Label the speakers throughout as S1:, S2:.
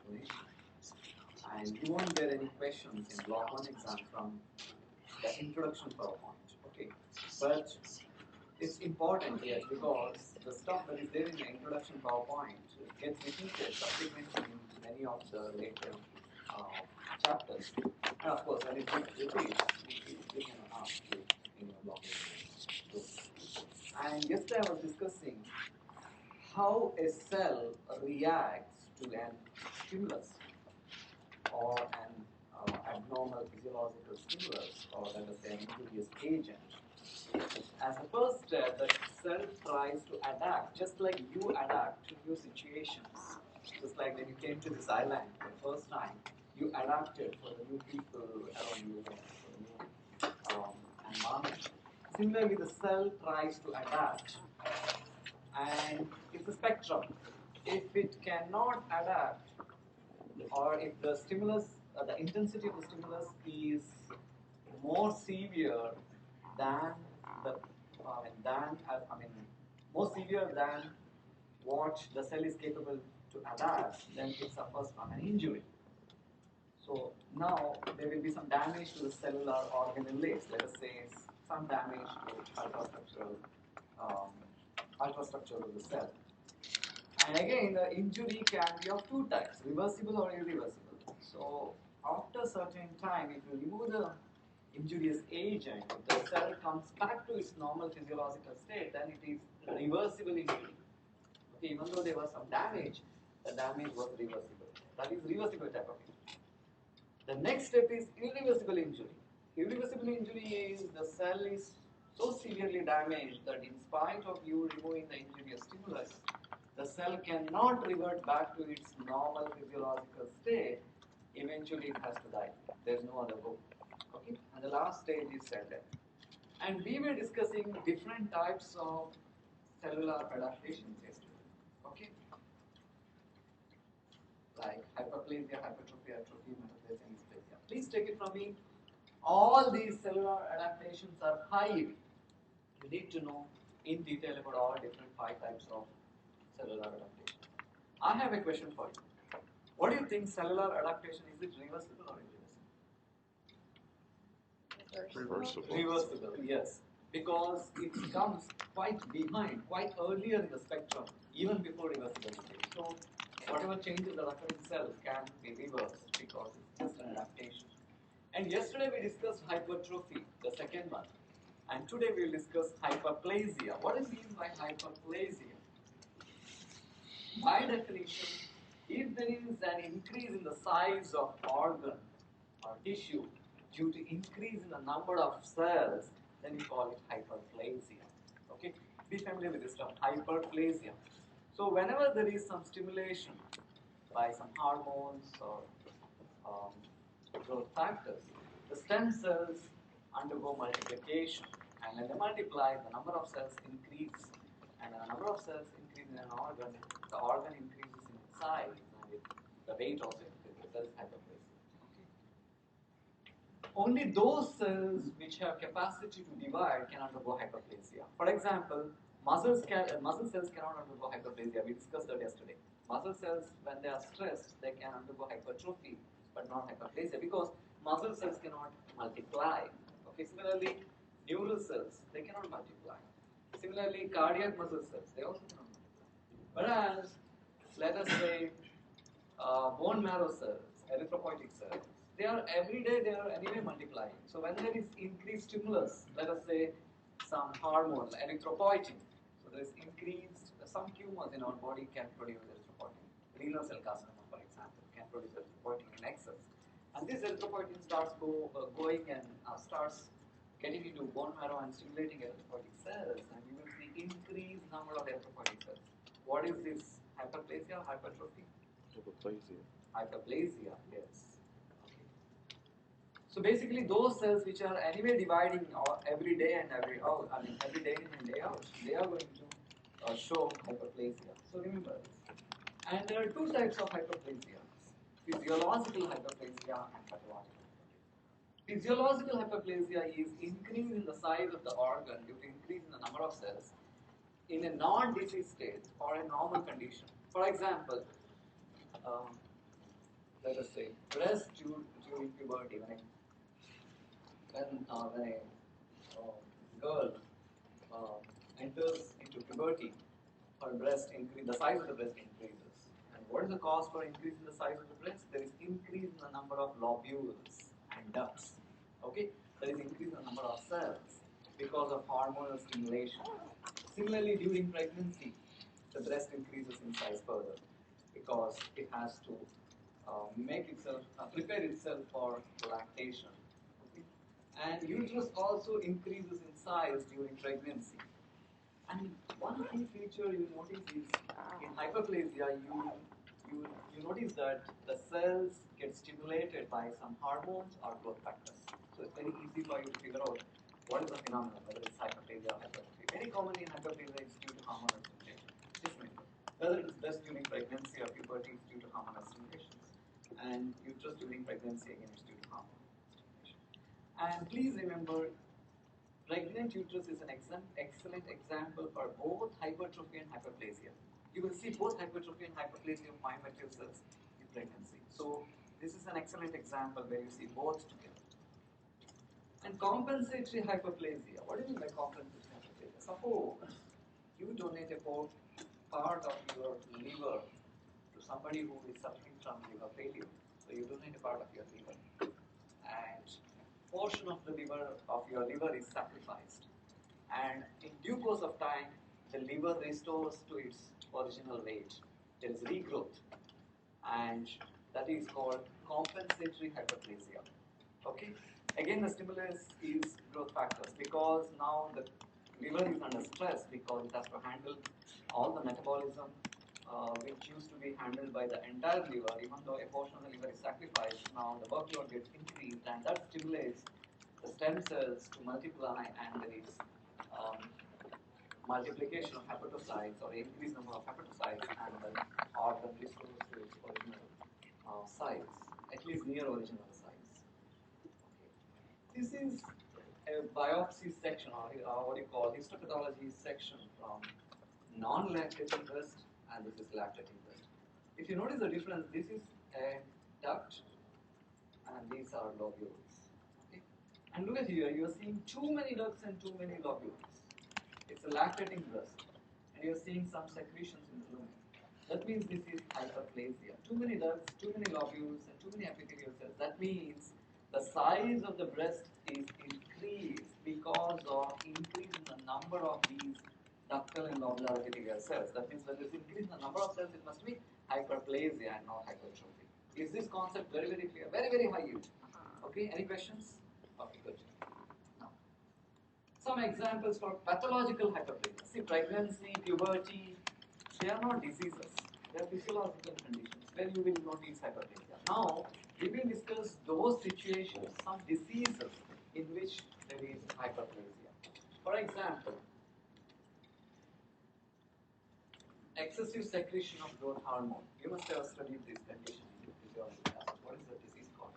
S1: explanation. And you won't get any questions in block 1 exam from the introduction PowerPoint. Okay, but it's important, yes, because the stuff that is there in the introduction PowerPoint gets repeated subsequently in many of the later chapters. And of course, when it repeats, we can ask you in your block. And yesterday I was discussing how a cell reacts to an stimulus or an abnormal physiological stimulus, or let us say an injurious agent. As the first step, the cell tries to adapt, just like you adapt to new situations. Just like when you came to this island for the first time, you adapted for the new people around you, for the new environment. Similarly, the cell tries to adapt, and it's a spectrum. If it cannot adapt, or if the stimulus, the intensity of the stimulus is more severe than the, more severe than what the cell is capable to adapt, then it suffers from an injury. So now there will be some damage to the cellular organelles. Let us say some damage to ultrastructure of the cell. And again, the injury can be of two types, reversible or irreversible. So after a certain time, if you remove the injurious agent, if the cell comes back to its normal physiological state, then it is reversible injury. Okay, even though there was some damage, the damage was reversible. That is reversible type of injury. The next step is irreversible injury. Irreversible injury is the cell is so severely damaged that in spite of you removing the injurious stimulus, the cell cannot revert back to its normal physiological state. Eventually it has to die. There's no other hope. Okay? And the last stage is cell death. And we were discussing different types of cellular adaptations yesterday. Okay? Like hyperplasia, hypertrophy, atrophy, metaplasia, dysplasia. Please take it from me. All these cellular adaptations are highly. You need to know in detail about all different 5 types of cellular adaptation. I have a question for you. What do you think cellular adaptation is? It reversible or irreversible?
S2: Reversible.
S1: Reversible, yes. Because it comes quite behind, quite earlier in the spectrum, even before reversibility. So whatever changes that occur in cells can be reversed because it's just an adaptation. And yesterday we discussed hypertrophy, the second one. And today we will discuss hyperplasia. What is mean by hyperplasia? By definition, if there is an increase in the size of organ or tissue due to increase in the number of cells, then we call it hyperplasia. Okay? Be familiar with this term, hyperplasia. So whenever there is some stimulation by some hormones or growth factors, the stem cells undergo multiplication, and when they multiply, the number of cells increase, and when the number of cells increase in an organ, the organ increases in size, and the weight also increases. That is hyperplasia. Okay. Only those cells which have capacity to divide can undergo hyperplasia. For example, muscle cells cannot undergo hyperplasia. We discussed that yesterday. Muscle cells, when they are stressed, they can undergo hypertrophy, but not hyperplasia, because muscle cells cannot multiply. Okay. Similarly, neural cells, they cannot multiply. Similarly, cardiac muscle cells, they also cannot multiply. Whereas, let us say, bone marrow cells, erythropoietic cells, they are every day they are anyway multiplying. So when there is increased stimulus, let us say some hormone, erythropoietin, so there is increased, some tumors in our body can produce erythropoietin. Renal cell carcinoma, for example, can produce erythropoietin in excess. And this erythropoietin starts going and starts getting into bone marrow and stimulating erythropoietic cells, and you will see increased number of erythropoietic cells. What is this? Hyperplasia or hypertrophy?
S2: Hyperplasia.
S1: Hyperplasia, yes. Okay. So basically, those cells which are anyway dividing every day and every out, every day in and day out, they are going to show hyperplasia. So remember this. And there are 2 types of hyperplasia: physiological hyperplasia and pathological hyperplasia. Physiological hyperplasia is increase in the size of the organ due to increase in the number of cells in a non-disease state or a normal condition. For example, let us say, breast during puberty, when a girl enters into puberty, her breast increase, the size of the breast increases. And what is the cause for increasing the size of the breast? There is increase in the number of lobules and ducts. Okay, there is increase in the number of cells because of hormonal stimulation. Similarly, during pregnancy, the breast increases in size further because it has to prepare itself for lactation. Okay? And uterus also increases in size during pregnancy. And one key feature you notice is in hyperplasia, you notice that the cells get stimulated by some hormones or growth factors. So it's very easy for you to figure out what is the phenomenon, whether it's hyperplasia or hypertrophy. Very commonly in hyperplasia, it's due to hormonal stimulation. Just make it. Whether it's breast during pregnancy or puberty, it's due to hormonal stimulations. And uterus during pregnancy, again, it's due to hormonal stimulation. And please remember, pregnant uterus is an excellent example for both hypertrophy and hyperplasia. You will see both hypertrophy and hyperplasia of fine material cells in pregnancy. So this is an excellent example where you see both together. And compensatory hyperplasia. What do you mean by compensatory hyperplasia? Suppose you donate a part of your liver to somebody who is suffering from liver failure. So you donate a part of your liver, and portion of the liver of your liver is sacrificed, and in due course of time the liver restores to its original weight. There is regrowth, and that is called compensatory hyperplasia. Okay, again the stimulus is growth factors, because now the liver is under stress because it has to handle all the metabolism which used to be handled by the entire liver. Even though a portion of the liver is sacrificed, now the workload gets increased, and that stimulates the stem cells to multiply, and there is multiplication of hepatocytes or increased number of hepatocytes, and the organ restores to its original size, at least near original size. Okay. This is a biopsy section, or what do you call histopathology section from non-lactating breast, and this is lactating breast. If you notice the difference, this is a duct and these are lobules. Okay? And look at here, you are seeing too many ducts and too many lobules. It's a lactating breast, and you are seeing some secretions in the lumen. That means this is hyperplasia. Too many ducts, too many lobules, and too many epithelial cells. That means the size of the breast is increased because of increase in the number of these ductal and lobular epithelial cells. That means when there is increase in the number of cells, it must be hyperplasia and not hypertrophy. Is this concept very, very clear? Very, very high yield. Okay, any questions? Okay, good. Now, some examples for pathological hyperplasia. See, pregnancy, puberty, they are not diseases. They are physiological conditions where you will notice hyperplasia. Now, we will discuss those situations, some diseases in which there is hyperplasia. For example, excessive secretion of growth hormone. You must have studied this condition in physiology class. What is the disease called?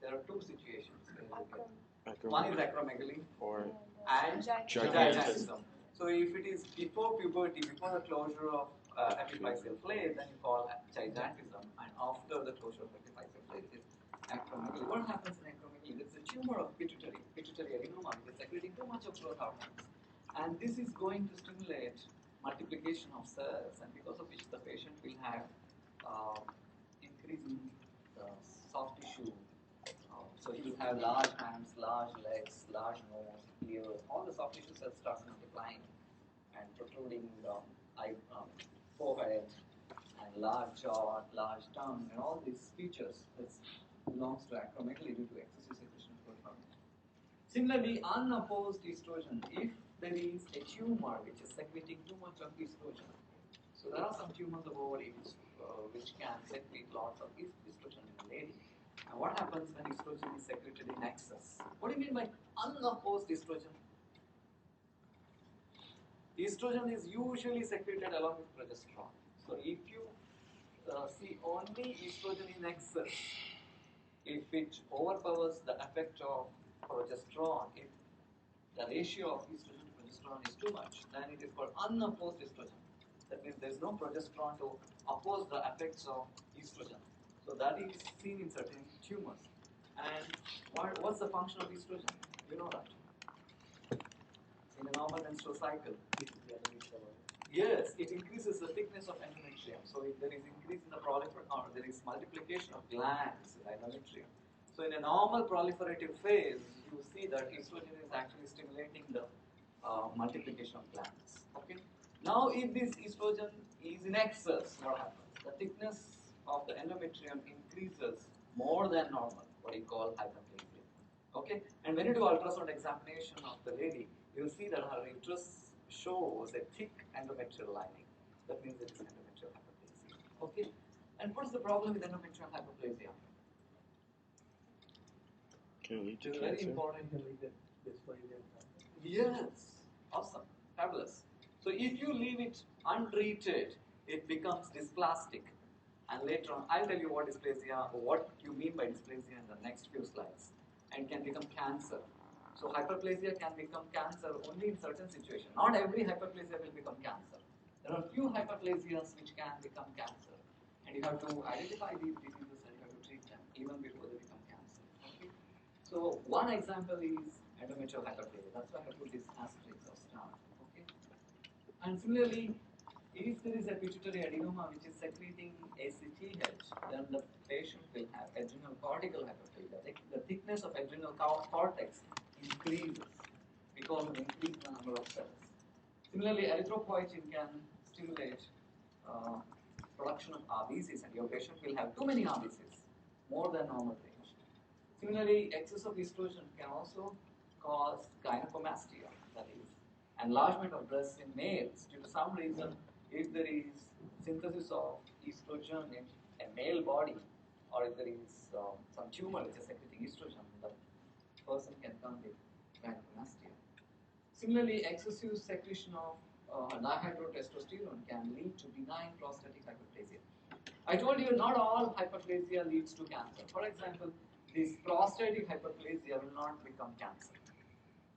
S1: There are two situations. One is acromegaly and gigantism. So if it is before puberty, before the closure of epiphyseal flares, then you call gigantism, and after the closure of epiphyseal flares, it's acromegaly. What happens in acromegaly? There's a tumor of pituitary adenoma, which is secreting too much of growth hormones, and this is going to stimulate multiplication of cells, and because of which the patient will have increase in the soft tissue. So he will have large hands, large legs, large nose, ears. All the soft tissue cells start multiplying and protruding forehead and large jaw, large tongue, and all these features. This belongs to acromegaly due to excessive secretion of growth hormone. Similarly, unopposed estrogen. If there is a tumor which is secreting too much of estrogen, so there are some tumors of ovary which can secrete lots of estrogen in a lady. And what happens when estrogen is secreted in excess? What do you mean by unopposed estrogen? Estrogen is usually secreted along with progesterone. So if you see only estrogen in excess, if it overpowers the effect of progesterone, if the ratio of estrogen to progesterone is too much, then it is called unopposed estrogen. That means there is no progesterone to oppose the effects of estrogen. So So that is seen in certain tumors. And what's the function of estrogen? You know that. In a normal menstrual cycle. Yes, it increases the thickness of endometrium. So if there is increase in the proliferation, or there is multiplication of glands in endometrium. So in a normal proliferative phase, you see that estrogen is actually stimulating the multiplication of glands. Okay. Now, if this estrogen is in excess, what happens? The thickness of the endometrium increases more than normal, what you call hyperplasia. Okay. And when you do ultrasound examination of the lady, you'll see that her uterus shows a thick endometrial lining. That means it is endometrial hyperplasia. Okay. And what is the problem with endometrial hyperplasia?
S2: Can lead to
S1: it's
S2: cancer.
S1: Very important. Yes. Awesome. Fabulous. So if you leave it untreated, it becomes dysplastic. And later on, I'll tell you what dysplasia, or what you mean by dysplasia in the next few slides, and can become cancer. So hyperplasia can become cancer only in certain situations. Not every hyperplasia will become cancer. There are few hyperplasias which can become cancer. And you have to identify these diseases and you have to treat them even before they become cancer. Okay? So one example is endometrial hyperplasia. That's why I put this asterisk or star. Okay? And similarly, if there is a pituitary adenoma which is secreting ACTH, then the patient will have adrenal cortical hyperplasia. The thickness of adrenal cortex increases because of increase in the number of cells. Similarly, erythropoietin can stimulate production of RBCs, and your patient will have too many RBCs, more than normal range. Similarly, excess of estrogen can also cause gynecomastia, that is, enlargement of breasts in males due to some reason. If there is synthesis of estrogen in a male body, or if there is some tumor which is secreting estrogen, the person can come with gynecomastia. Similarly, excessive secretion of dihydrotestosterone can lead to benign prostatic hyperplasia. I told you not all hyperplasia leads to cancer. For example, this prostatic hyperplasia will not become cancer.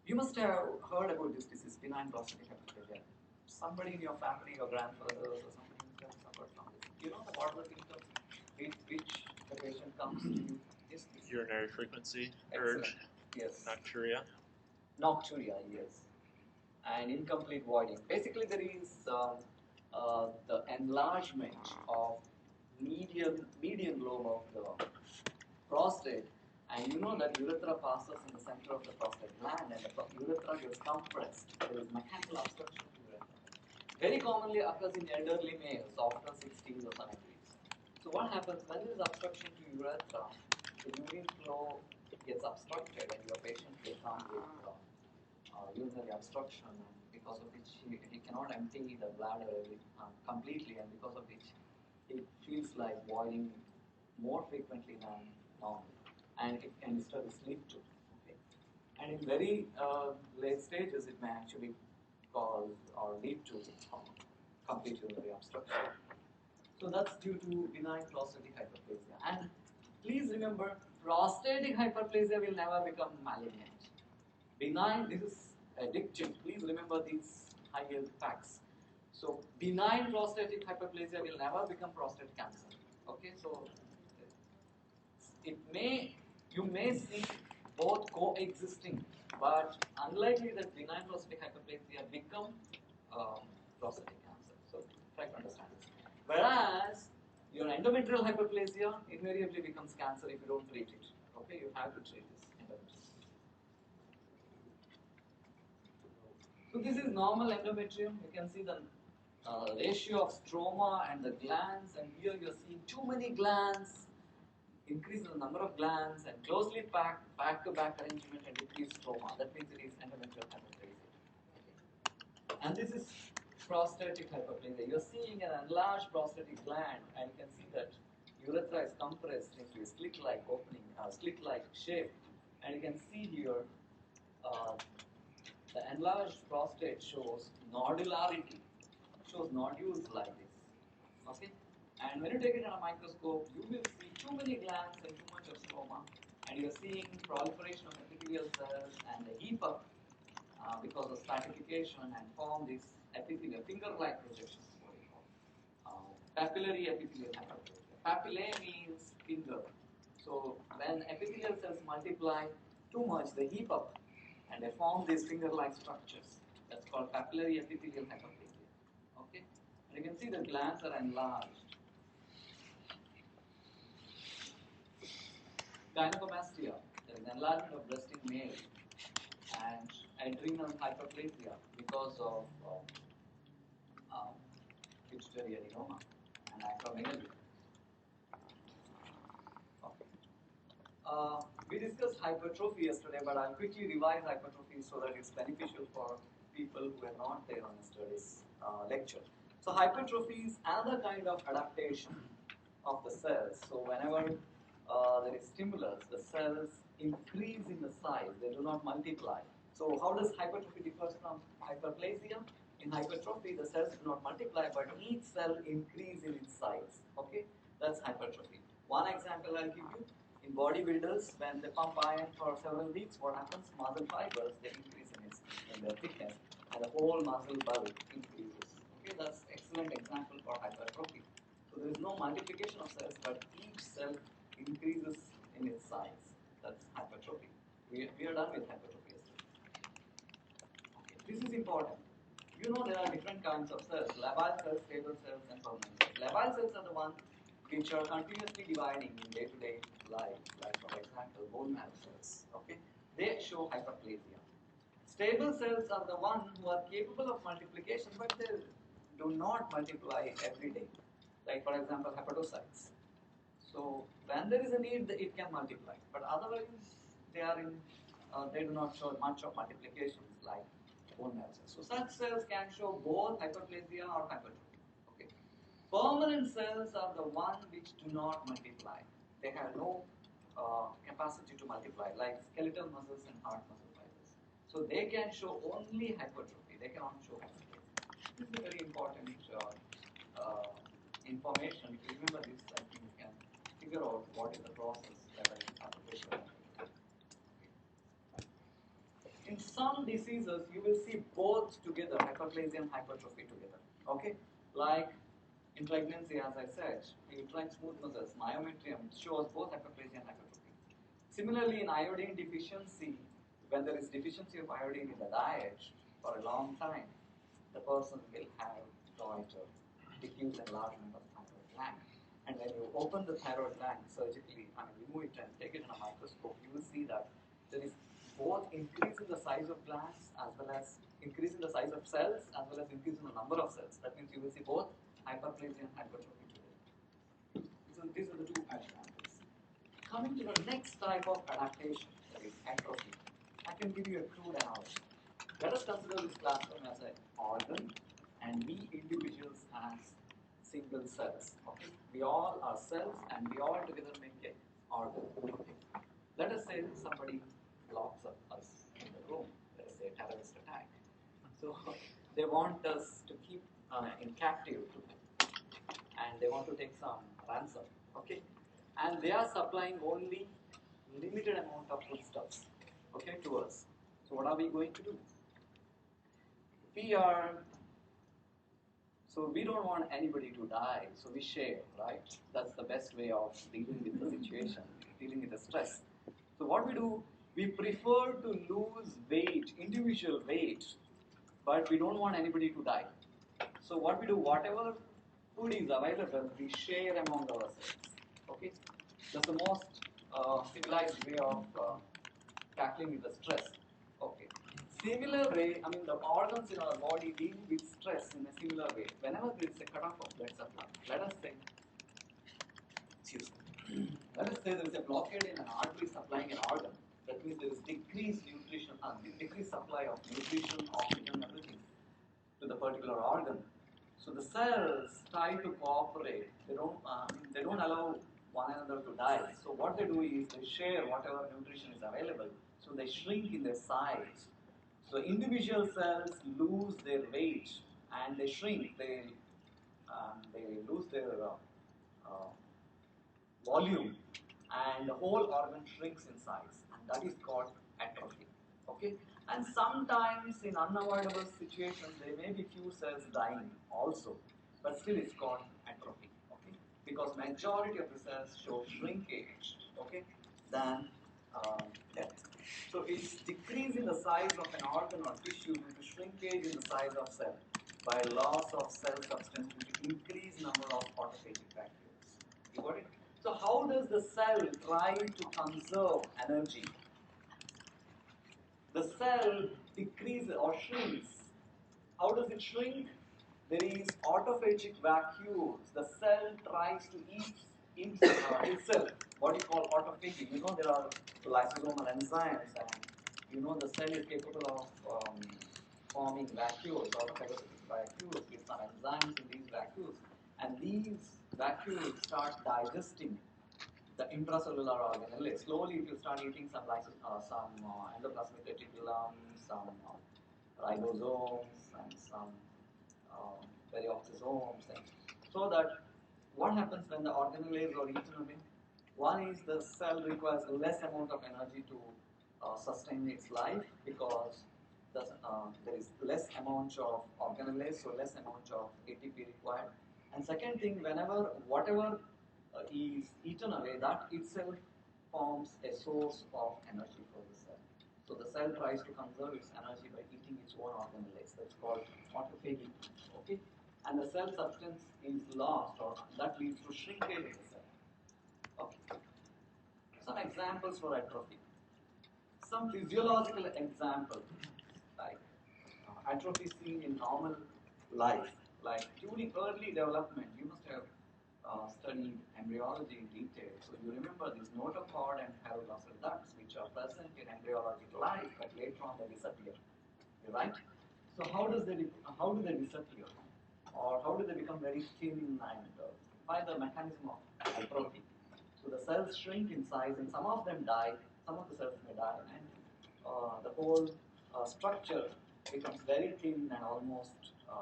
S1: You must have heard about this disease, benign prostatic hyperplasia. Somebody in your family, your grandfathers or somebody who has suffered from this. You know the order of symptoms with which the patient comes to you? Yes, please.
S2: Urinary frequency,
S1: Excellent.
S2: urge,
S1: Yes.
S2: nocturia.
S1: Nocturia, yes. And incomplete voiding. Basically, there is the enlargement of median lobe of the prostate, and you know that urethra passes in the center of the prostate gland, and the urethra gets compressed. There is mechanical obstruction to urethra. Very commonly occurs in elderly males after 60s or 70s. So what happens when there is obstruction to urethra? The urine flow gets obstructed, and your patient will come with urinary obstruction, and because of which he cannot empty the bladder completely, and because of which it feels like voiding more frequently than normal, and it can disturb the sleep too. Okay. And in very late stages, it may actually cause or lead to complete urinary obstruction. So that's due to benign prostatic hyperplasia. And please remember, prostatic hyperplasia will never become malignant. Benign, this is addictive. Please remember these high-yield facts. So benign prostatic hyperplasia will never become prostate cancer. Okay, so you may see both coexisting, but unlikely that benign prostatic hyperplasia become prostatic cancer. So try to understand this. Whereas your endometrial hyperplasia invariably becomes cancer if you don't treat it. Okay, you have to treat this endometrial. So this is normal endometrium. You can see the ratio of stroma and the glands, and here you are seeing too many glands, increase in the number of glands, and closely packed back-to-back arrangement and decreased stroma. That means it is endometrial hyperplasia. Okay. And this is prostatic hyperplasia. You are seeing an enlarged prostatic gland, and you can see that urethra is compressed into a slit-like opening, slit-like shape, and you can see here. The enlarged prostate shows nodularity, shows nodules like this. Okay? And when you take it on a microscope, you will see too many glands and too much of stroma, and you're seeing proliferation of epithelial cells and they heap up because of stratification and form these epithelial finger-like projections, what we call papillary epithelial hyperplasia. Papillae means finger. So when epithelial cells multiply too much, they heap up and they form these finger-like structures. That's called papillary epithelial hyperplasia. Okay, and you can see the glands are enlarged. Gynecomastia, there is enlargement of breast in male, and adrenal hyperplasia because of pituitary adenoma and acromegaly. Okay. We discussed hypertrophy yesterday, but I'll quickly revise hypertrophy so that it's beneficial for people who were not there on yesterday's lecture. So hypertrophy is another kind of adaptation of the cells. So whenever there is stimulus, the cells increase in the size, they do not multiply. So how does hypertrophy differ from hyperplasia? In hypertrophy, the cells do not multiply, but each cell increase in its size. Okay, that's hypertrophy. One example I'll give you. In bodybuilders, when they pump iron for several weeks, what happens? Muscle fibers, they increase in their thickness, and the whole muscle bulk increases. Okay, that's excellent example for hypertrophy. So there is no multiplication of cells, but each cell increases in its size. That's hypertrophy. We are done with hypertrophy. Okay, this is important. You know there are different kinds of cells: labile cells, stable cells, and permanent cells. Labile cells are the ones which are continuously dividing in day-to-day life, like for example bone marrow cells. Okay, they show hyperplasia. Stable cells are the ones who are capable of multiplication, but they do not multiply every day. Like for example hepatocytes. So when there is a need, it can multiply, but otherwise they do not show much of multiplications like bone marrow cells. So such cells can show both hyperplasia or hypertrophy. Okay. Permanent cells are the ones which do not multiply. They have no capacity to multiply, like skeletal muscles and heart muscle fibers. So they can show only hypertrophy. They cannot show hyperplasia. This is a very important information. If you remember this, I think you can figure out what is the process whether it is hyperplasia or hypertrophy. In some diseases, you will see both together, hyperplasia and hypertrophy together. Okay, like in pregnancy, as I said, uterine smooth muscles, myometrium shows both hyperplasia and hypertrophy. Similarly, in iodine deficiency, when there is deficiency of iodine in the diet for a long time, the person will have goiter, diffuse enlargement of thyroid gland. And when you open the thyroid gland surgically, remove it and take it in a microscope, you will see that there is both increase in the size of glands as well as increase in the size of cells as well as increase in the number of cells. That means you will see both hyperplasia and hypertrophy together. So these are the two examples. Coming to the next type of adaptation, that is atrophy. I can give you a crude analogy. Let us consider this classroom as an organ and we individuals as single cells. Okay? We all are cells and we all together make an organ. Okay? Let us say somebody locks up us in the room. Let us say a terrorist attack. So they want us to keep in captive and they want to take some ransom. Okay? And they are supplying only limited amount of foodstuffs, okay, to us. So what are we going to do? We don't want anybody to die, so we share, right? That's the best way of dealing with the situation, dealing with the stress. So what we do, we prefer to lose weight, individual weight, but we don't want anybody to die. So what we do, whatever food is available, we share among ourselves. Okay, that's the most civilized way of tackling with the stress. Okay. Similar way, the organs in our body deal with stress in a similar way. Whenever there is a cutoff of blood supply, let us say there is a blockade in an artery supplying an organ. That means there is decreased nutrition, decreased supply of nutrition, oxygen, everything to the particular organ. So the cells try to cooperate. They don't allow one another to die. So what they do is they share whatever nutrition is available. So they shrink in their size. So individual cells lose their weight and they shrink. They lose their volume, and the whole organ shrinks in size, and that is called atrophy. Okay, and sometimes in unavoidable situations there may be few cells dying also, but still it's called atrophy. Okay, because majority of the cells show shrinkage, okay, than death. So it's decrease in the size of an organ or tissue due to shrinkage in the size of cell by loss of cell substance due to increased number of autophagic vacuoles. You got it? So how does the cell try to conserve energy? The cell decreases or shrinks. How does it shrink? There is autophagic vacuoles. The cell tries to eat itself. What you call autophagy. You know there are lysosomal enzymes, and you know the cell is capable of forming vacuoles, autophagic vacuoles with some enzymes in these vacuoles, and these vacuoles start digesting the intracellular organelle. Slowly it will start eating some endoplasmic reticulum, some ribosomes, and some peroxisomes. And so that what happens when the organelles are eaten away? One is the cell requires less amount of energy to sustain its life because there is less amount of organelles, so less amount of ATP required. And second thing, whatever is eaten away, that itself forms a source of energy for the cell. So the cell tries to conserve its energy by eating its own organelles. That's called autophagy. Okay, and the cell substance is lost, or that leads to shrinkage in the cell. Okay. Some examples for atrophy. Some physiological examples, like atrophy seen in normal life, like during early development. You must have studied embryology in detail, so you remember these notochord and paraglossal ducts, which are present in embryologic life, but later on they disappear. Right? So how do they disappear, or how do they become very thin and by the mechanism of atrophy? So the cells shrink in size, and some of them die. Some of the cells may die, and the whole structure becomes very thin and almost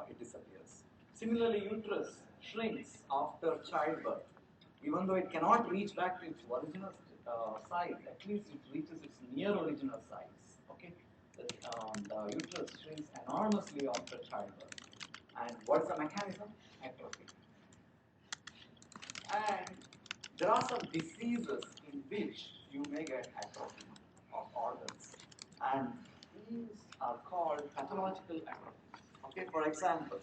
S1: it disappears. Similarly, uterus shrinks after childbirth. Even though it cannot reach back to its original size, at least it reaches its near original size. Okay, the uterus shrinks enormously after childbirth. And what's the mechanism? Atrophy. And there are some diseases in which you may get atrophy of organs, and these are called pathological atrophies. Okay, for example,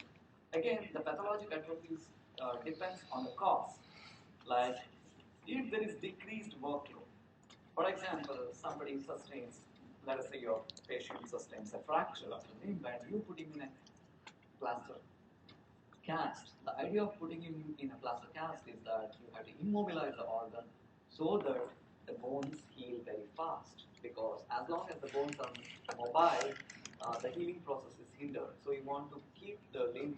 S1: again the pathologic atrophies depends on the cause. Like if there is decreased workload, for example, somebody sustains, let us say your patient sustains a fracture of the limb, and you put him in a plaster cast. The idea of putting him in a plaster cast is that you have to immobilize the organ so that the bones heal very fast. Because as long as the bones are mobile, the healing process is hindered. So you want to keep the limb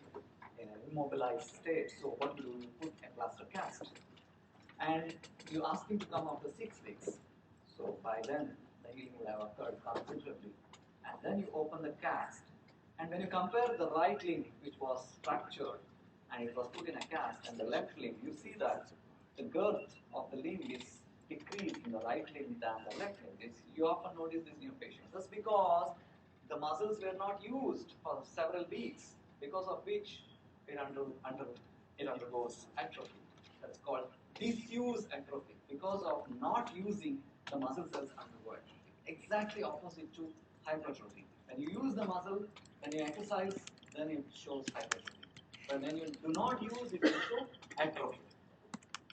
S1: in an immobilized state. So what you do, you put a plaster cast, and you ask him to come after 6 weeks. So by then the healing will have occurred considerably. And then you open the cast, and when you compare the right limb, which was fractured and it was put in a cast, and the left limb, you see that the girth of the limb is decreased in the right limb than the left limb. You often notice this in your patients. That's because the muscles were not used for several weeks, because of which it undergoes atrophy. That's called disuse atrophy. Because of not using, the muscle cells undergo atrophy. Exactly opposite to hypertrophy. When you use the muscle, when you exercise, then it shows hypertrophy. But when you do not use, it will show atrophy.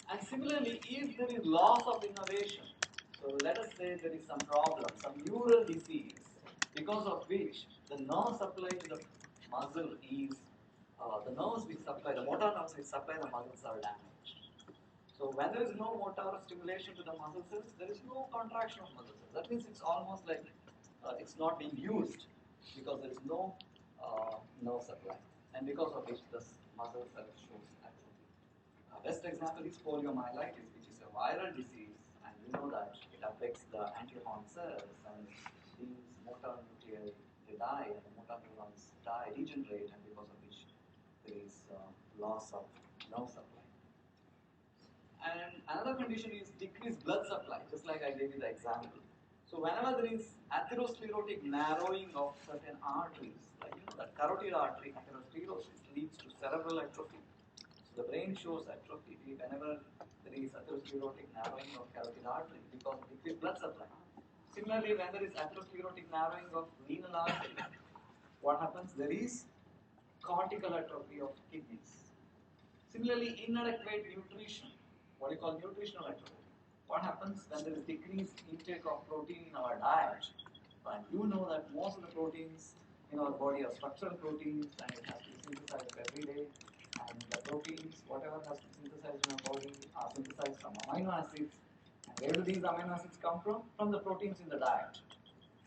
S1: And similarly, if there is loss of innervation, so let us say there is some problem, some neural disease, because of which the nerve supply to the muscle is, the nerves which supply, the motor nerves which supply the muscles are damaged. So when there is no motor stimulation to the muscle cells, there is no contraction of muscle cells. That means it's almost like it's not being used because there is no nerve supply, and because of which the muscle cell shows atrophy. Best example is poliomyelitis, which is a viral disease, and we know that it affects the anti-horn cells, and these motor nuclei they die, and the motor neurons die, degenerate, and because of which there is loss of nerve supply. And another condition is decreased blood supply, just like I gave you the example. So whenever there is atherosclerotic narrowing of certain arteries, like that carotid artery atherosclerosis leads to cerebral atrophy. The brain shows atrophy whenever there is atherosclerotic narrowing of carotid artery because of decreased blood supply. Similarly, when there is atherosclerotic narrowing of renal artery, what happens? There is cortical atrophy of kidneys. Similarly, inadequate nutrition, what you call nutritional atrophy. What happens when there is decreased intake of protein in our diet? And you know that most of the proteins in our body are structural proteins and it has to be synthesized every day. And the proteins, whatever has to be synthesized in our body, are synthesized from amino acids. And where do these amino acids come from? From the proteins in the diet.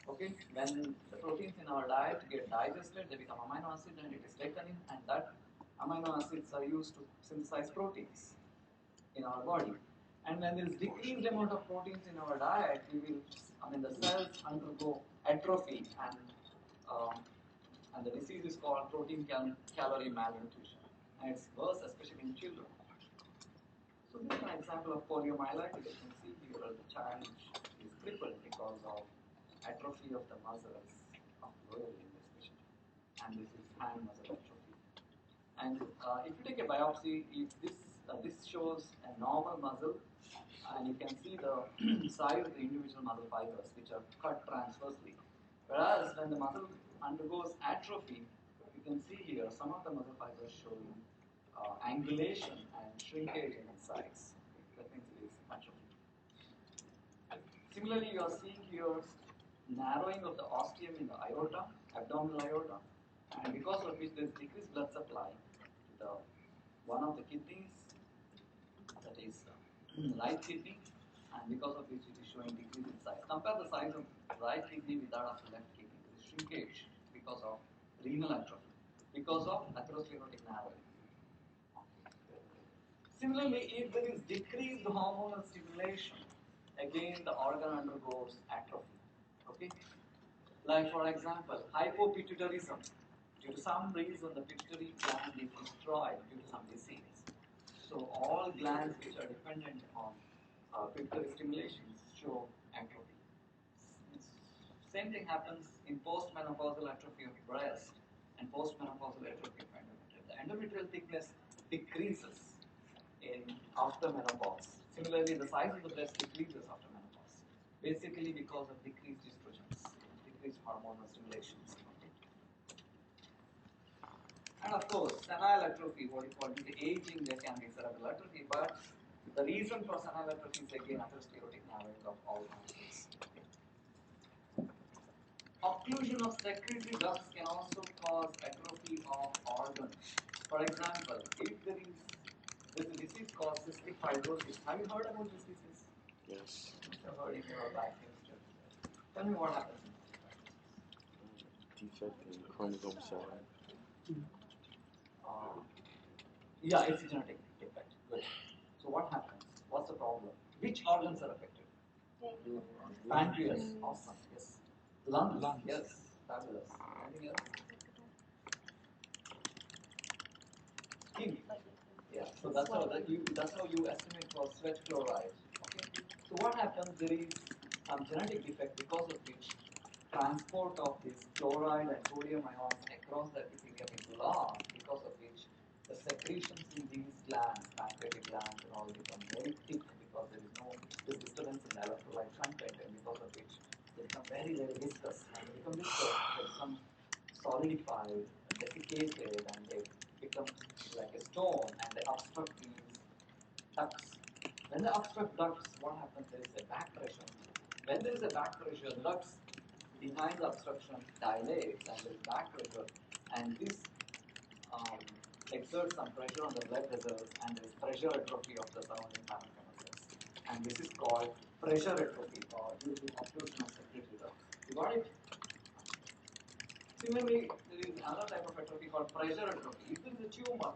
S1: Okay, when the proteins in our diet get digested, they become amino acids and it is taken in, and that amino acids are used to synthesize proteins in our body. And when there is decreased amount of proteins in our diet, the cells undergo atrophy, and the disease is called protein calorie malnutrition, and it's worse, especially in children. So this is an example of poliomyelitis. You can see here the child is crippled because of atrophy of the muscles of lower limb especially, and this is hand muscle atrophy. And if you take a biopsy, if this shows a normal muscle, and you can see the size of the individual muscle fibers which are cut transversely. Whereas when the muscle undergoes atrophy, you can see here some of the muscle fibers showing angulation and shrinkage in size. That means it is atrophy. Similarly, you are seeing here narrowing of the ostium in the aorta, abdominal aorta, and because of which there is decreased blood supply to one of the kidneys, that is right kidney, and because of which it is showing decrease in size. Compare the size of right kidney with that of the left kidney. There is shrinkage because of renal atrophy, because of atherosclerotic narrowing. Similarly, if there is decreased hormonal stimulation, again the organ undergoes atrophy. Okay? Like for example, hypopituitarism. Due to some reason, the pituitary gland is destroyed due to some disease. So all glands which are dependent on pituitary stimulations show atrophy. Same thing happens in postmenopausal atrophy of breast and postmenopausal atrophy of endometrium. The endometrial thickness decreases after menopause. Similarly, the size of the breast decreases after menopause, basically because of decreased estrogens, decreased hormonal stimulations. And of course, senile atrophy, what you call due to aging, there can be cerebral atrophy, but the reason for senile atrophy is again atherosclerotic narrowing of all muscles. Occlusion of secretory ducts can also cause atrophy of organs. For example, if there is a disease called cystic fibrosis. Have you heard about this disease?
S2: Yes.
S1: You have heard in your life history. Tell me what happens in cystic fibrosis.
S2: Defect in chromosome 7.
S1: Yeah, it's a genetic defect. Good. So what happens? What's the problem? Which organs are affected? Pancreas. Awesome. Yes. Lungs. Yes. Fabulous. Anything else? Skin. Yeah. So that's how you estimate for sweat chloride. Okay. So what happens? There is some genetic defect because of which transport of this chloride and sodium ions across the epithelium is lost, because of which the secretions in these glands, pancreatic glands, and all become very thick because there is no disturbance in the electrolyte content, and because of which they become very, very viscous. And they become viscous, they become solidified, desiccated, and they become like a stone, and they obstruct these ducts. When they obstruct ducts, what happens? There is a back pressure. When there is a back pressure, the ducts behind the obstruction dilates, and there is back pressure, and this exerts some pressure on the blood vessels, and there is pressure atrophy of the surrounding parenchymal cells. And this is called pressure atrophy, or due to occlusion of secretory ducts. You got it? Similarly, there is another type of atrophy called pressure atrophy. If there is a tumor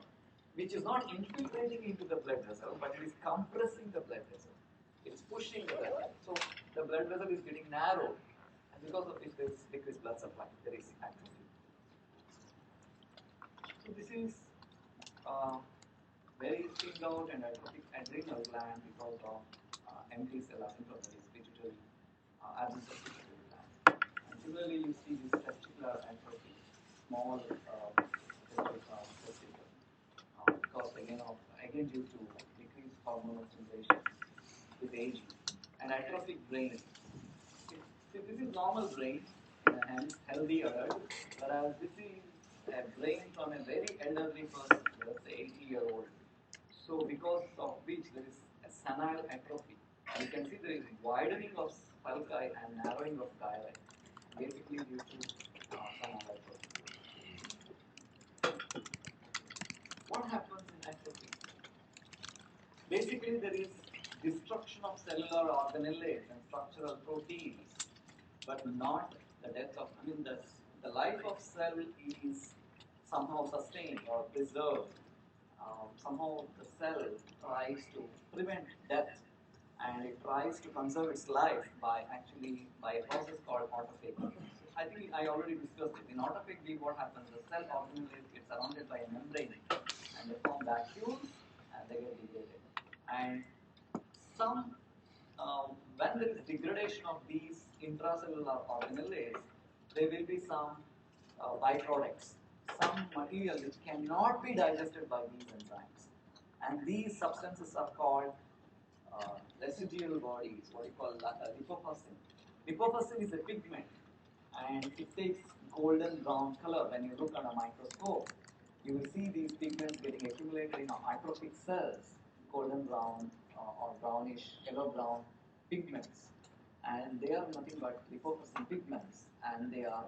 S1: which is not infiltrating into the blood vessel, but it is compressing the blood vessel, it is pushing the blood vessel. So the blood vessel is getting narrow, and because of which there is decreased blood supply, there is atrophy. So this is very thinned out and atrophic adrenal gland because of empty cell asymptom, that is pituitary absence of pituitary gland. And similarly, you see this testicular atrophy, small testicle, because again of again due to decreased hormonal stimulation with aging, and atrophic brain. See, this is normal brain, hence healthy adult, whereas this is a brain from a very elderly person, let's say 80-year-old. So because of which there is a senile atrophy. You can see there is widening of sulci and narrowing of gyri, basically due to senile atrophy. What happens in atrophy? Basically, there is destruction of cellular organelles and structural proteins, but not the death of. I mean, the life of cell is somehow sustained or preserved. Somehow the cell tries to prevent death, and it tries to conserve its life by a process called autophagy. I think I already discussed it. In autophagy, what happens? The cell organelles get surrounded by a membrane, and they form vacuoles, and they get degraded. And some when there is degradation of these intracellular organelles, there will be some byproducts, some material which cannot be digested by these enzymes. And these substances are called residual bodies, what you call lipofuscin. Lipofuscin is a pigment, and it takes golden brown color. When you look at a microscope, you will see these pigments getting accumulated in atrophic cells, golden brown or brownish, yellow brown pigments, and they are nothing but lipofuscin pigments, and they are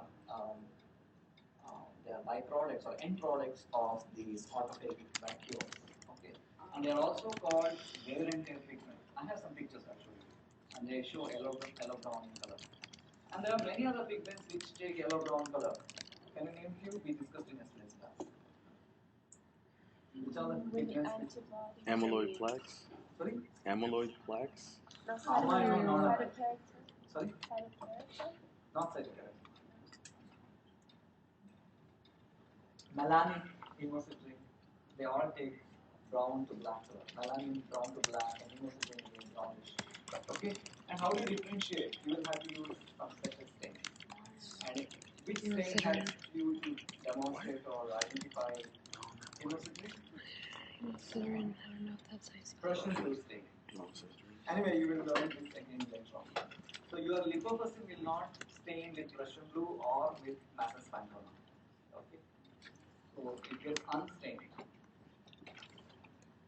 S1: byproducts or end products of these autophagic vacuoles. Okay, and they are also called wear and tear pigments. I have some pictures actually, and they show yellow brown in color. And there are many other pigments which take yellow brown color. Can you name few? We discussed in yesterday's class. Which are the pigments?
S2: Amyloid plaques.
S1: Sorry?
S2: Amyloid plaques.
S1: Sorry? Not cytochrome. Melanin, hemosiderin, they all take brown to black color. Melanin brown to black and hemosiderin again brownish. Okay? And how do you differentiate? You will have to use some special stain. And which stain helps you to demonstrate or identify hemosiderin?
S3: Hemosiderin, I don't know if that's how you spell
S1: Prussian blue stain. Anyway, you will learn this again later on. So your lipofuscin will not stain with Prussian blue or with Massen's Pantone. Okay? So it gets unstained.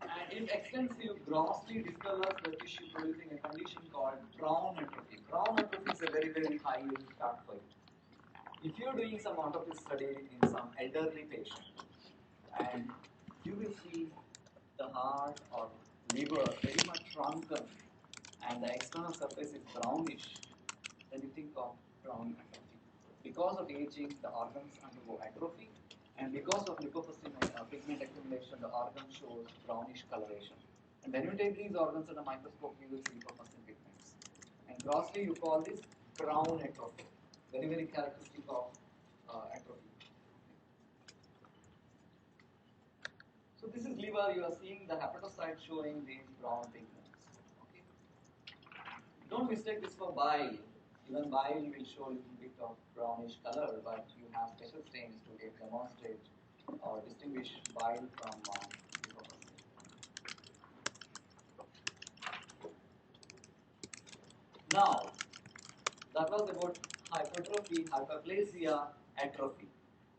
S1: And if extensive grossly discolors the tissue, producing a condition called brown atrophy. Brown atrophy is a very, very high yield fact for you. If you are doing some autopsy study in some elderly patient, and you will see the heart or liver very much shrunken, and the external surface is brownish, then you think of brown atrophy. Because of aging, the organs undergo atrophy, and because of lipofuscin pigment accumulation, the organ shows brownish coloration. And when you take these organs under a microscope, you will see lipofuscin pigments. And grossly, you call this brown atrophy. Very, very characteristic of atrophy. So this is liver. You are seeing the hepatocyte showing these brown pigments. Okay. Don't mistake this for bile. Even bile will show a little bit of brownish color, but you have special stains to demonstrate or distinguish bile from lipofuscin. Now, that was about hypertrophy, hyperplasia, atrophy.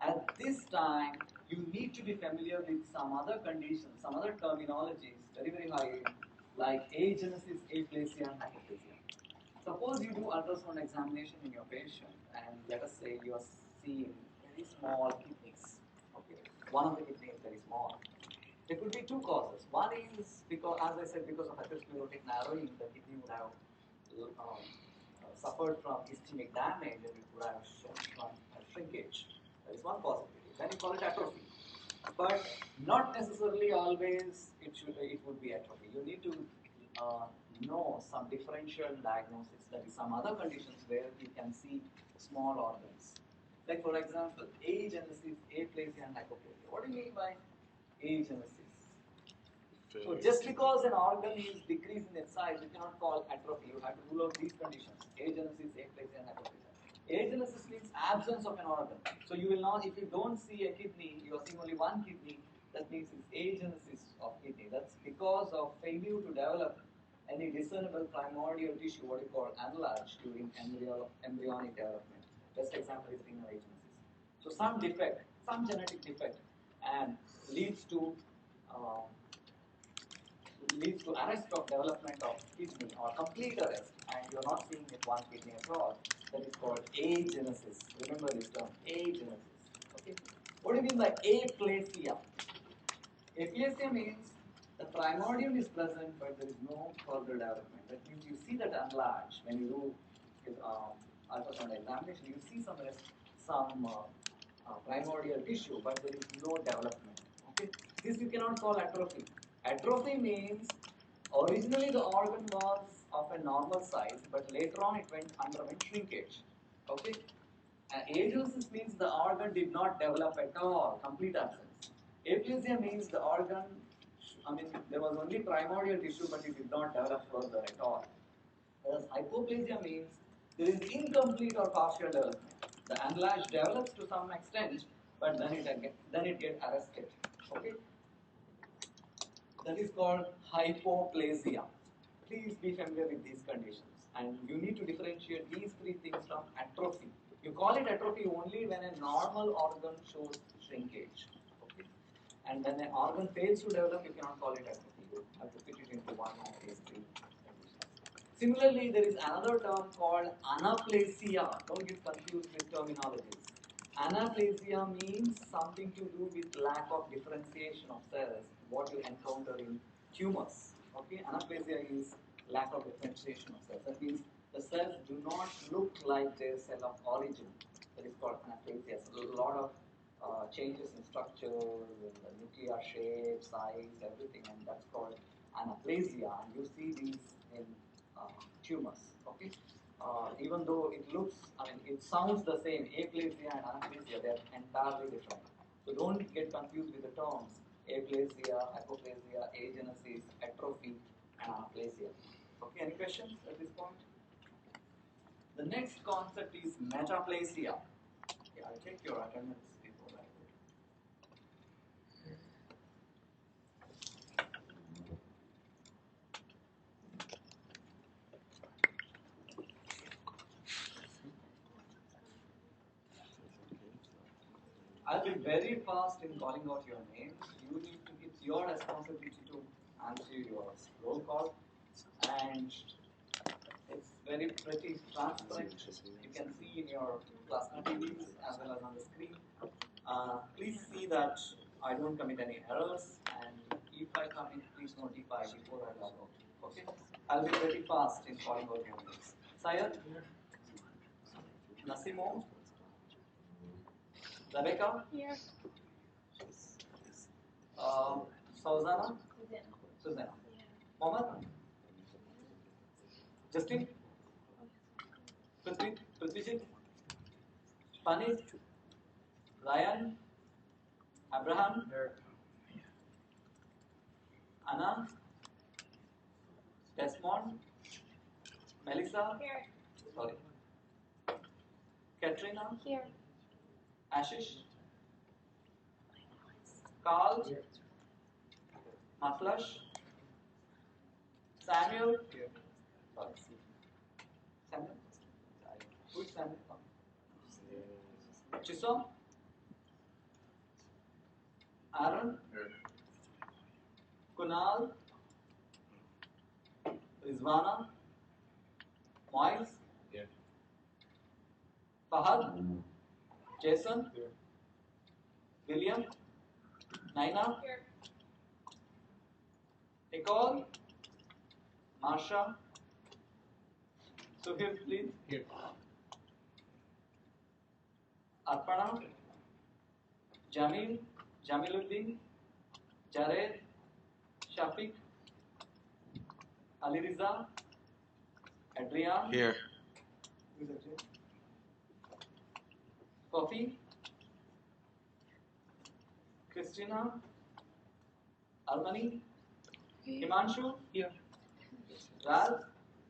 S1: At this time, you need to be familiar with some other conditions, some other terminologies, very, very high, like agenesis, aplasia, and hyperplasia. Suppose you do ultrasound examination in your patient, and let us say you are seeing very small kidneys. Okay, one of the kidneys is very small. There could be two causes. One is because, as I said, because of atherosclerotic narrowing, the kidney would have suffered from ischemic damage, and it would have shown from shrinkage. That is one possibility. Then you call it atrophy. But not necessarily always it would be atrophy. You need to know some differential diagnosis, that is some other conditions where you can see small organs. Like for example, agenesis, aplasia, and hypoplasia. What do you mean by agenesis? So just because an organ is decreasing in size, you cannot call atrophy. You have to rule out these conditions: agenesis, aplasia, and hypoplasia. Agenesis means absence of an organ. So you will not, if you don't see a kidney, you are seeing only one kidney. That means it's agenesis. of kidney. That's because of failure to develop any discernible primordial tissue, what you call enlarged during embryonic development. Best example is renal agencies. So some defect, some genetic defect, and leads to uh, arrest of development of kidney or complete arrest, and you're not seeing it one kidney across. That is called agenesis. Remember this term, agenesis. Okay. What do you mean by aplasia? Aplasia means the primordium is present, but there is no further development. That means you see that enlarged when you do ultrasound examination. You see some primordial tissue, but there is no development. Okay, this you cannot call atrophy. Atrophy means originally the organ was of a normal size, but later on it underwent shrinkage. Okay, agenesis means the organ did not develop at all, complete absence. Aplasia means the organ, there was only primordial tissue, but it did not develop further at all. Whereas hypoplasia means there is incomplete or partial development. The enlarged develops to some extent, but then it gets arrested. Okay, that is called hypoplasia. Please be familiar with these conditions, and you need to differentiate these three things from atrophy. You call it atrophy only when a normal organ shows shrinkage. Okay? And when an organ fails to develop, you cannot call it atrophy. You have to fit it into one of these three conditions. Similarly, there is another term called anaplasia. Don't get confused with terminologies. Anaplasia means something to do with lack of differentiation of cells, what you encounter in tumors. Okay, anaplasia is lack of differentiation of cells. That means the cells do not look like their cell of origin. That is called anaplasia. So a lot of changes in structure, in the nuclear shape, size, everything, and that's called anaplasia. And you see these in tumors. Okay, even though it sounds the same, aplasia and anaplasia, they are entirely different. So don't get confused with the terms aplasia, hypoplasia, agenesis, atrophy, and anaplasia. Okay, any questions at this point? The next concept is metaplasia. Okay, I'll take your attendance before that. I'll be very fast in calling out your names. It's your responsibility to answer your roll call, and it's very pretty transparent. You can see in your class TVs as well as on the screen. Please see that I don't commit any errors, and if I commit, please notify before I log out. Okay? I'll be very fast in calling out your names. Syed, Nasimo, Rebecca,
S3: Here.
S1: Sauzana, Susanna, Mohammed, Justin, Prithvijit, Panit, Ryan, Abraham, Anna, Desmond, Melissa,
S3: Here.
S1: sorry, Katrina,
S3: Here.
S1: Ashish, Carl, Matlash, Samuel, sorry, Samuel, who is Samuel? Chisom, Aaron, Kunal, Rizwana, Miles, Fahad, Jason, William, Naina, Nicole, Marsha, Suhail, please.
S4: Here.
S1: Arpana, Jamil, Jamiluddin, Jared, Shafiq, Ali Riza, Adrian,
S2: Here.
S1: who's Adrian? Kofi, Christina, Albany, Himanshu,
S4: Here.
S1: Ralph,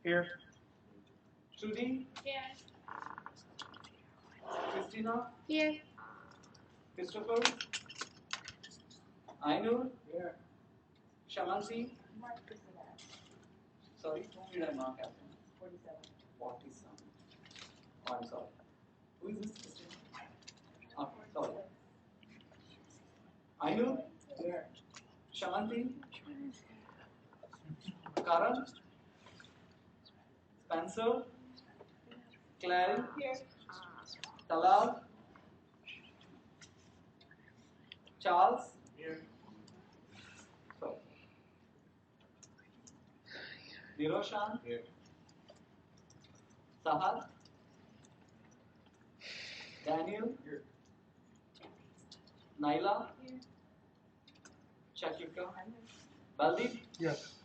S4: Here.
S1: Trudy,
S3: Here.
S1: Christina, Shamanti? Sorry, whom did I mark as? 47. Oh, I'm sorry. Who is this Christian? Oh, sorry. Ainu? Here. Shamanti? Karan? Spencer? Clary? Here. Talal? Charles? Here. Sorry. Niroshan? Here. Sahal? Daniel? Here. Naila? Here. Shakika? Baldeep?
S2: Yes.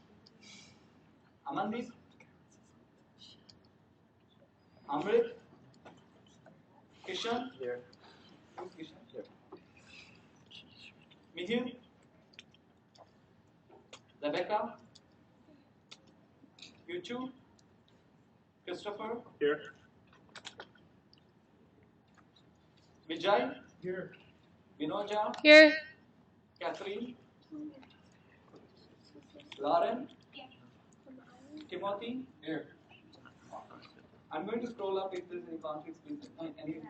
S1: Amandeep? Amrit? Kishan?
S2: Here.
S1: Who's Kishan? Here. Mihir? Rebecca? Yuchu? Christopher?
S2: Here.
S1: Vijay?
S2: Here.
S1: Vinoja?
S3: Here.
S1: Catherine? Lauren? Timothy?
S2: Here.
S1: I'm going to scroll up if there's any conflicts. Please, any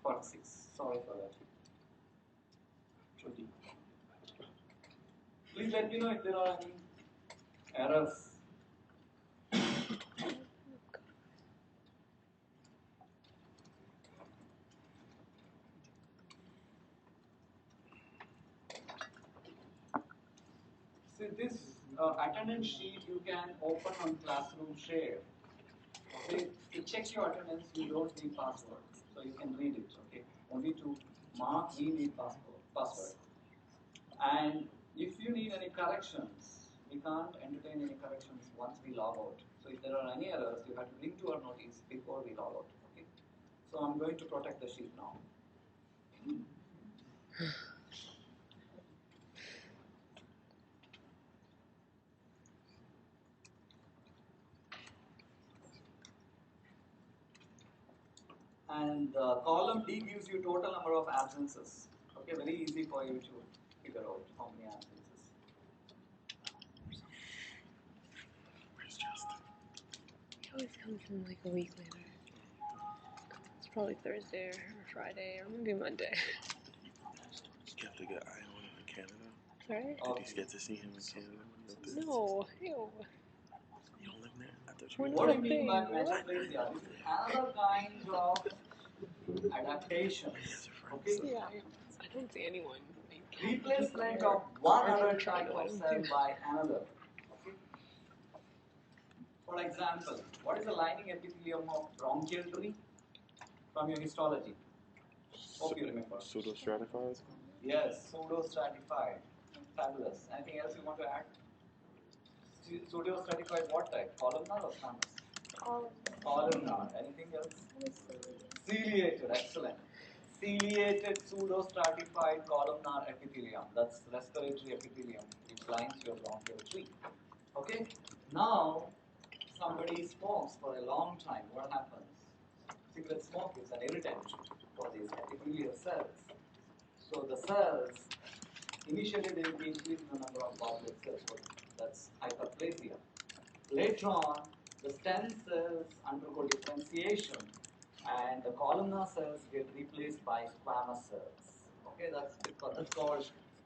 S1: 46. Sorry for that. Shruti. Please let me know if there are any errors. See, this attendance sheet you can open on Classroom Share. Okay, to check your attendance, you don't need password, so you can read it. Okay, only to mark we need password. And if you need any corrections, we can't entertain any corrections once we log out. So if there are any errors, you have to bring to our notice before we log out. Okay, so I'm going to protect the sheet now. And column D gives you total number of absences. Okay, very easy for you to figure out how many absences.
S3: He always comes in like a week later. It's probably Thursday or Friday or maybe Monday.
S2: You have to get eye on him in Canada.
S3: Sorry?
S2: Did you get to see him in Canada when you lived there?
S3: No. Ew.
S2: You don't live there? I thought you
S3: We're
S2: lived
S3: not
S1: What do
S2: there.
S1: you mean by
S3: What?
S1: metaplasia? This is another kind of adaptation. Okay?
S3: Yeah, I don't see anyone. Like,
S1: Replacement
S3: compare
S1: of one
S3: our
S1: other
S3: trying
S1: type
S3: to
S1: of
S3: let him
S1: cell
S3: do.
S1: by another. Okay? For example, what is the lining epithelium of bronchial tree from your histology? Hope you remember.
S2: Pseudostratified?
S1: Yes, pseudostratified. Fabulous. Anything else you want to add? Pseudostratified what type? Columnar or squamous? Columnar. Anything else? Ciliated. Excellent. Ciliated pseudostratified columnar epithelium. That's respiratory epithelium which lines your bronchial tree. Okay. Now, somebody smokes for a long time. What happens? Cigarette smoke is an irritant for these epithelial cells. So the cells, initially they will be increasing the number of goblet cells. So that's hyperplasia. Later on, the stem cells undergo differentiation and the columnar cells get replaced by squamous cells. Okay, that's called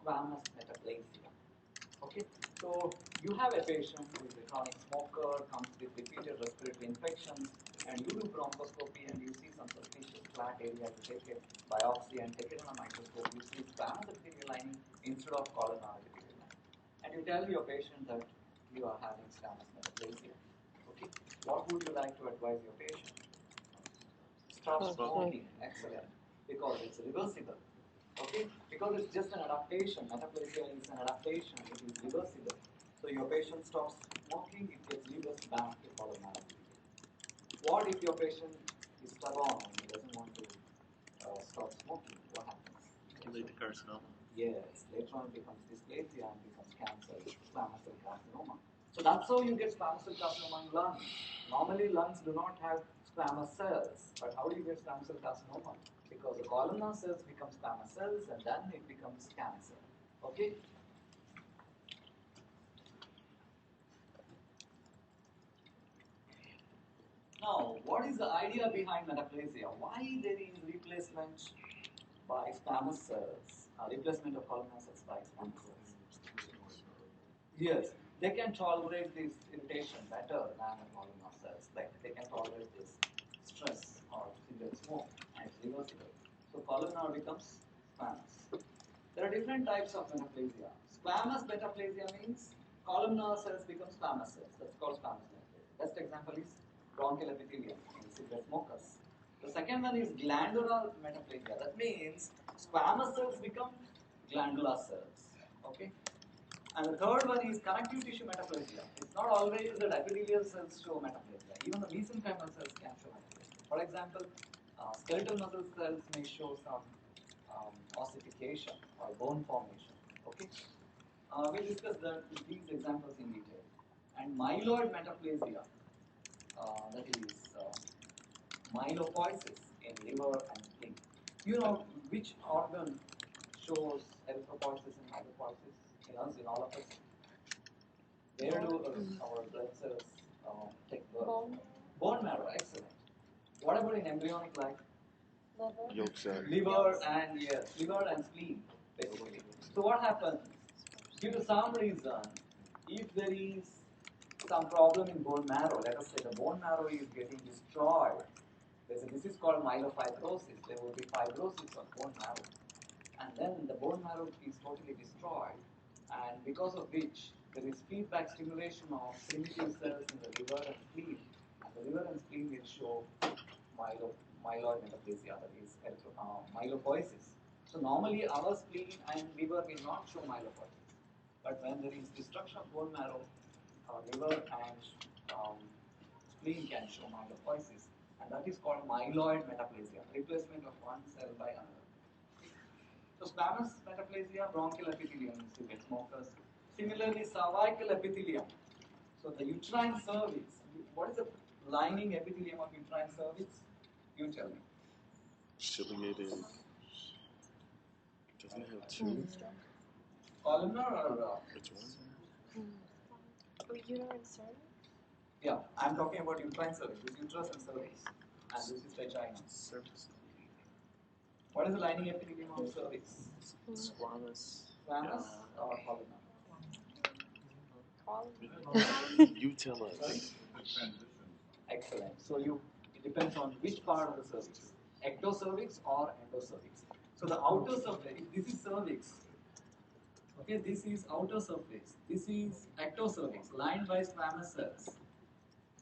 S1: squamous metaplasia. Okay, so you have a patient who is a chronic smoker, comes with repeated respiratory infections, and you do bronchoscopy and you see some suspicious flat area, you take a biopsy and take it on a microscope, you see squamous epithelial lining instead of columnar epithelial lining. And you tell your patient that you are having squamous metaplasia. Okay, what would you like to advise your patient? Stop smoking. Excellent. Because it's reversible. Okay? Because it's just an adaptation. Metaplasia is an adaptation. It is reversible. So your patient stops smoking, it gets reversed back to columnar. What if your patient is stubborn and he doesn't want to stop smoking? What happens?
S2: Can lead to carcinoma.
S1: Yes. Later on it becomes dysplasia and becomes cancer, squamous cell carcinoma. So that's how you get squamous cell carcinoma in lungs. Normally lungs do not have squamous cells. But how do you get squamous cell carcinoma? Because the columnar cells become squamous cells and then it becomes cancer. Okay? Now, what is the idea behind metaplasia? Why there is replacement by squamous cells? Replacement of columnar cells by squamous cells. Yes, they can tolerate this irritation better than the columnar cells. Like they can tolerate this stress or cigarette smoke, and it's reversible. So columnar becomes squamous. There are different types of metaplasia. Squamous metaplasia means columnar cells become squamous cells. That's called squamous metaplasia. Best example is bronchial epithelium in cigarette smokers. The second one is glandular metaplasia. That means squamous cells become glandular cells. Okay. And the third one is connective tissue metaplasia. It's not always that epithelial cells show metaplasia. Even the mesenchymal cells can show metaplasia. For example, skeletal muscle cells may show some ossification or bone formation. Okay, we'll discuss these examples in detail. And myeloid metaplasia, that is myelopoiesis in liver and spleen. You know which organ shows erythropoiesis and myelopoiesis in us, in all of us? Where do our blood cells take birth? Bone marrow, excellent. What about in embryonic life?
S2: Yolk sac.
S1: Liver and yes, liver and spleen, basically. So what happens? Due to some reason, if there is some problem in bone marrow, let us say the bone marrow is getting destroyed. There's a disease called myelofibrosis. There will be fibrosis of bone marrow, and then the bone marrow is totally destroyed, and because of which there is feedback stimulation of primitive cells in the liver and spleen, and the liver and spleen will show myeloid metaplasia, that is myelopoiesis. So normally our spleen and liver will not show myelopoiesis, but when there is destruction of bone marrow, our liver and spleen can show myelopoiesis, and that is called myeloid metaplasia, replacement of one cell by another. So squamous metaplasia, bronchial epithelium in cigarette smokers. Similarly, cervical epithelium. So the uterine cervix. What is the lining epithelium of uterine cervix? You tell me.
S2: Ciliated. Doesn't it have two?
S1: Columnar or
S2: Which one?
S3: Uterine cervix?
S1: yeah, I'm talking about uterine cervix. This is uterus and cervix, and this is vagina.
S2: Surface.
S1: What is the lining epithelium of cervix?
S2: Squamous.
S1: Squamous or columnar?
S2: You tell us.
S1: Excellent. So it depends on which part of the cervix, ectocervix or endocervix. So the outer surface, if this is cervix, okay, this is outer surface. This is ectocervix lined by squamous cells,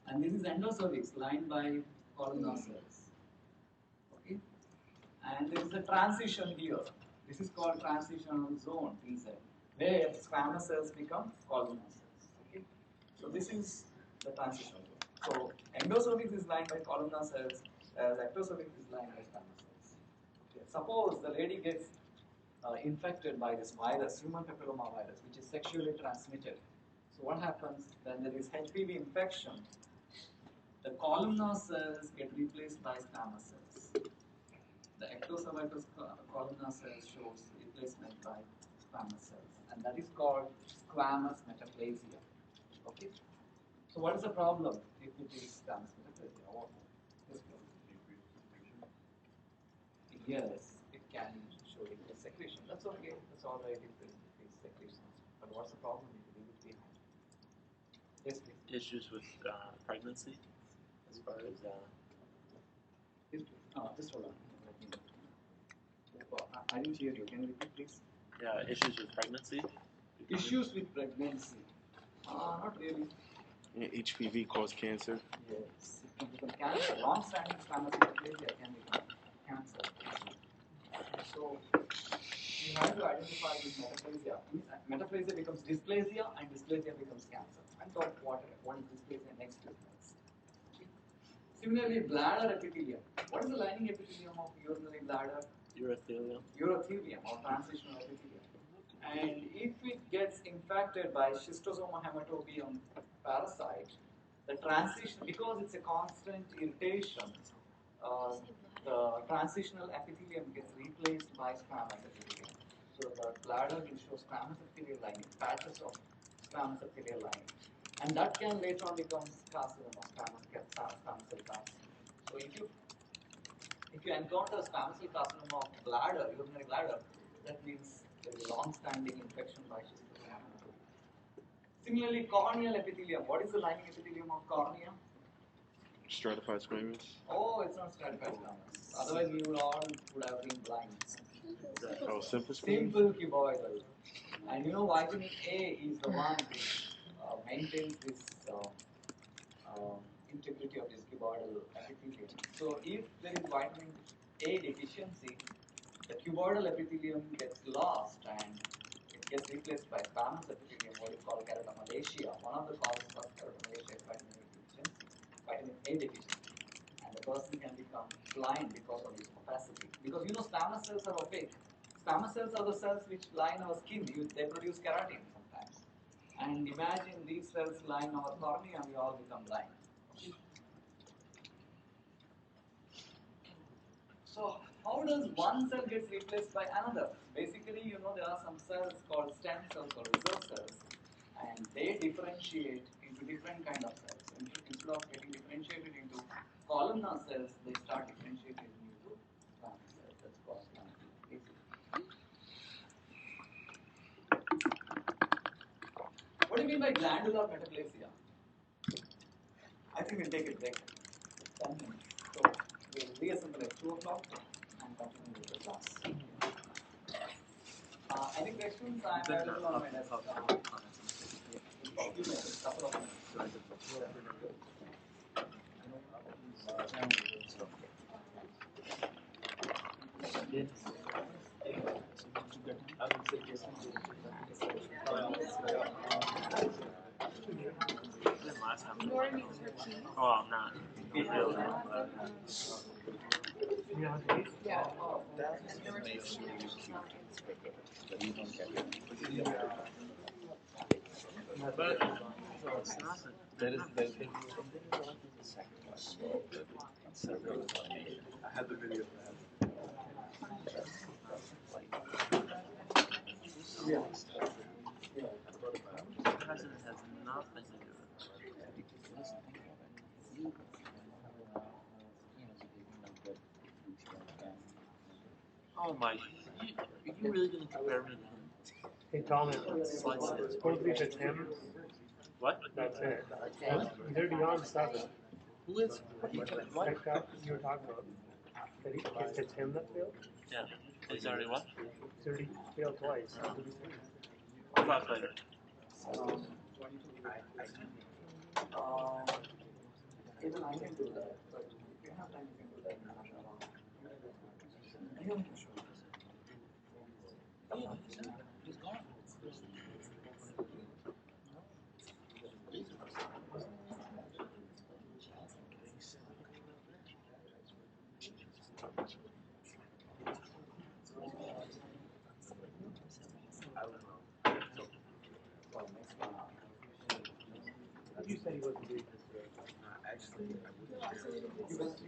S1: and this is endocervix lined by columnar cells. Okay, and there is a transition here. This is called transitional zone (TZ), where squamous cells become columnar cells. Okay, so this is the transitional zone. So endocervix is lined by columnar cells, as ectocervix is lined by squamous cells. Okay. Suppose the lady gets infected by this virus, human papilloma virus, which is sexually transmitted. So what happens when there is HPV infection? The columnar cells get replaced by squamous cells. The ectocervical columnar cells shows replacement by squamous cells, and that is called squamous metaplasia. Okay. So what is the problem if it is squamous metaplasia? Yes, it can show increased secretion. That's okay. That's all right if there's increased secretion. But what's the problem if you leave it behind? Yes, please.
S4: Issues with pregnancy, as far as
S1: Yes, please. Just hold on. Let me. I didn't hear you. Can you repeat, please?
S4: issues with pregnancy.
S1: Issues with pregnancy. Not really.
S2: HPV cause cancer.
S1: Yes, it can become cancer. Long-standing squamous metaplasia can become cancer. So you have to identify this metaplasia. Metaplasia becomes dysplasia, and dysplasia becomes cancer. And talk what is dysplasia next to this. Similarly, bladder epithelium. What is the lining epithelium of urinary bladder?
S4: Urothelium.
S1: Urothelium or transitional epithelium. And if it gets infected by schistosoma hematobium parasite, the transition, because it's a constant irritation, the transitional epithelium gets replaced by squamous epithelium. So the bladder will show squamous epithelial lining, patches of squamous epithelial lining. and that can later on become carcinoma, squamous cell carcinoma. So if you encounter squamous cell carcinoma of bladder, urinary bladder, that means there is a long-standing infection by Schistosoma. Similarly, corneal epithelium. What is the lining epithelium of cornea?
S2: Stratified squamous.
S1: Oh, it's not stratified squamous. Otherwise, we would all would have been blind.
S2: Oh, simple squamous.
S1: Simple cuboidal. And you know, vitamin A is the one which maintains this integrity of this cuboidal epithelium. So, if there is vitamin A deficiency, the cuboidal epithelium gets lost and it gets replaced by squamous epithelium, what is called keratomalacia. One of the causes of keratomalacia is vitamin A deficiency, vitamin A deficiency, and the person can become blind because of this opacity. Because you know, squamous cells are opaque. Squamous cells are the cells which line our skin. They produce keratin sometimes. And imagine these cells line our cornea and we all become blind. So how does one cell get replaced by another? Basically, you know, there are some cells called stem cells or reserve cells, and they differentiate into different kind of cells. Instead of getting differentiated into columnar cells, they start differentiating into glandular cells. That's called glandular. What do you mean by glandular metaplasia? I think we'll take a break. 10 minutes. So we'll reassemble at 2 o'clock and continue with the class. Any questions? I'm available on my desk. Few minutes, couple of minutes.
S4: Last time. Oh, I'm not. Really? But it's not
S5: There is the second one. I had the video.
S1: Yeah.
S4: the president has nothing to do with it. Oh my! Are you really going to compare me to him?
S6: Hey Thomas,
S4: Slice it.
S6: supposed if it's him,
S4: What?
S6: that's it. He's already on 7.
S4: Who is? What?
S6: That guy you were talking about. That if it's him that failed,
S4: Yeah. He's already what?
S6: he's already failed twice.
S4: I'll talk later.
S1: Even I can do that, but if you have time, you can do that. Anyone can show you.
S4: He's gone.
S6: You said he wasn't doing this today.
S5: Actually, I wouldn't.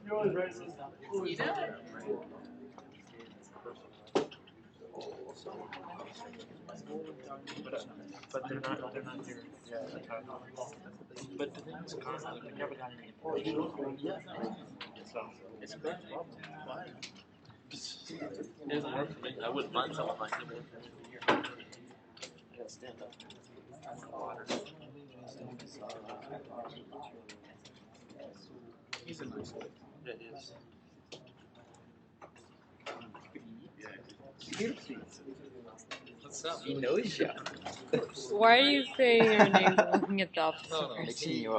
S6: You're always right.
S4: But they're not here. Yeah. But the thing is, constantly, we never got any information. Yeah. So it's a bad problem. Why? It doesn't work for me. I wouldn't mind someone like him. I gotta stand up. Water.
S5: He's a nice guy.
S4: Yeah, he is.
S5: What's up?
S3: He knows you. Why are you saying your name and looking at the opposite
S5: No,
S3: person?
S5: mixing you up.